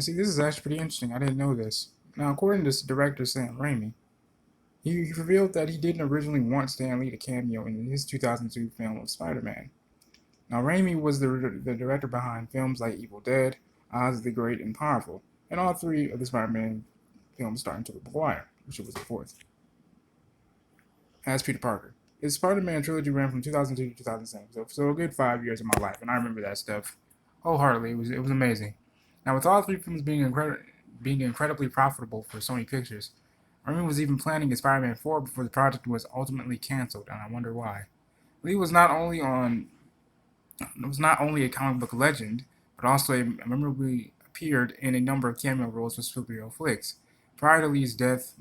And see, this is actually pretty interesting. I didn't know this. Now, according to director Sam Raimi, he revealed that he didn't originally want Stan Lee to cameo in his 2002 film of Spider-Man. Now, Raimi was the director behind films like Evil Dead, Oz the Great and Powerful, and all three of the Spider-Man films starring Tobey Maguire, which was the fourth, as Peter Parker. His Spider-Man trilogy ran from 2002 to 2007, so a good 5 years of my life, and I remember that stuff wholeheartedly. It was amazing. Now, with all three films being incredibly profitable for Sony Pictures, Raimi was even planning a Spider-Man 4 before the project was ultimately canceled, and I wonder why. Lee was not only a comic book legend, but also a memorably appeared in a number of cameo roles for superhero flicks. Prior to Lee's death,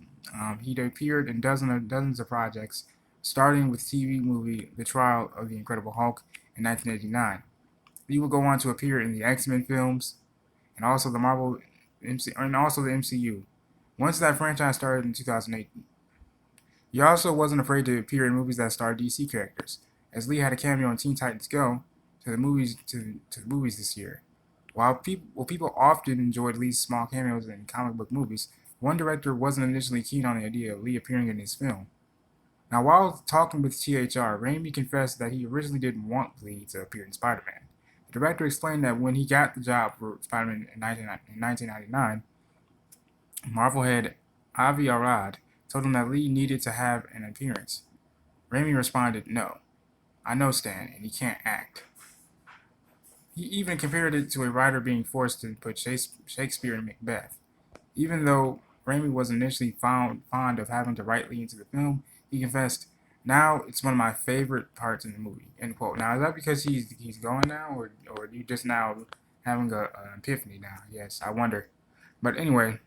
he'd appeared in dozens of projects, starting with TV movie The Trial of the Incredible Hulk in 1989. Lee would go on to appear in the X-Men films and also the MCU. Once that franchise started in 2008, he also wasn't afraid to appear in movies that starred DC characters, as Lee had a cameo in Teen Titans Go to the movies this year. While people often enjoyed Lee's small cameos in comic book movies, one director wasn't initially keen on the idea of Lee appearing in his film. Now, while talking with THR, Raimi confessed that he originally didn't want Lee to appear in Spider-Man. The director explained that when he got the job for Spider-Man in 1999, Marvel head Avi Arad told him that Lee needed to have an appearance. Raimi responded, "No, I know Stan, and he can't act." He even compared it to a writer being forced to put Shakespeare in Macbeth. Even though Raimi was initially fond of having to write Lee into the film, he confessed, "Now it's one of my favorite parts in the movie." End quote. Now, is that because he's going now, or you just now having an epiphany now? Yes, I wonder. But anyway,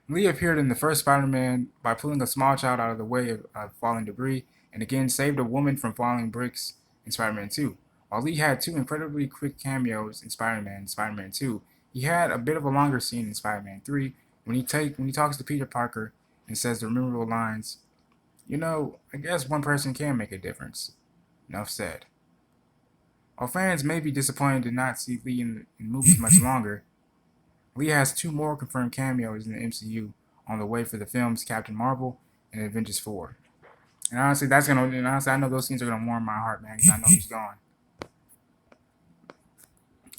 Lee appeared in the first Spider-Man by pulling a small child out of the way of falling debris, and again saved a woman from falling bricks in Spider-Man 2. While Lee had two incredibly quick cameos in Spider-Man and Spider-Man 2, he had a bit of a longer scene in Spider-Man 3 when he talks to Peter Parker and says the memorable lines, I guess one person can make a difference. Enough said. While fans may be disappointed to not see Lee in movies much longer, Lee has two more confirmed cameos in the MCU on the way for the films Captain Marvel and Avengers 4. And honestly, I know those scenes are gonna warm my heart, man, because I know he's gone.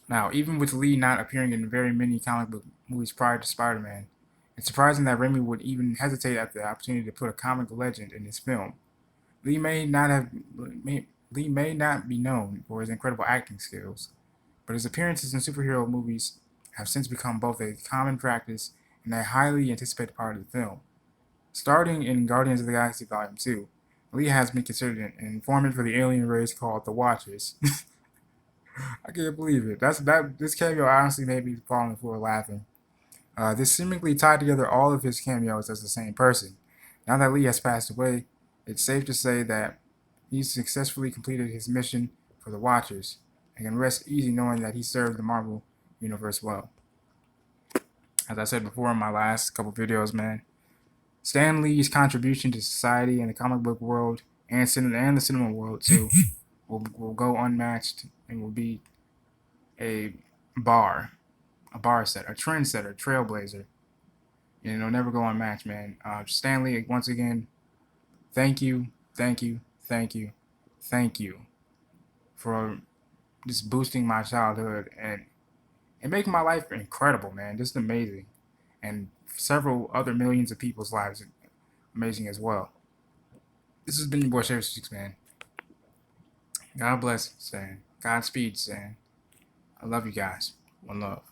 Now, even with Lee not appearing in very many comic book movies prior to Spider-Man, it's surprising that Raimi would even hesitate at the opportunity to put a comic legend in his film. Lee may not have Lee may not be known for his incredible acting skills, but his appearances in superhero movies have since become both a common practice and a highly anticipated part of the film. Starting in Guardians of the Galaxy Volume 2, Lee has been considered an informant for the alien race called the Watchers. I can't believe it. This cameo honestly made me fall on the floor laughing. This seemingly tied together all of his cameos as the same person. Now that Lee has passed away, it's safe to say that he's successfully completed his mission for the Watchers and can rest easy knowing that he served the Marvel Universe well. As I said before in my last couple videos, man, Stan Lee's contribution to society and the comic book world and the cinema world too will go unmatched and will be a bar, a bar setter, a trendsetter, trailblazer. Never go unmatched, man. Stan Lee, once again, thank you, thank you, thank you, thank you for just boosting my childhood and making my life incredible, man. Just amazing. And several other millions of people's lives amazing as well. This has been your boy Sheriff Six, man. God bless, Stan. Godspeed, Stan. I love you guys. One love.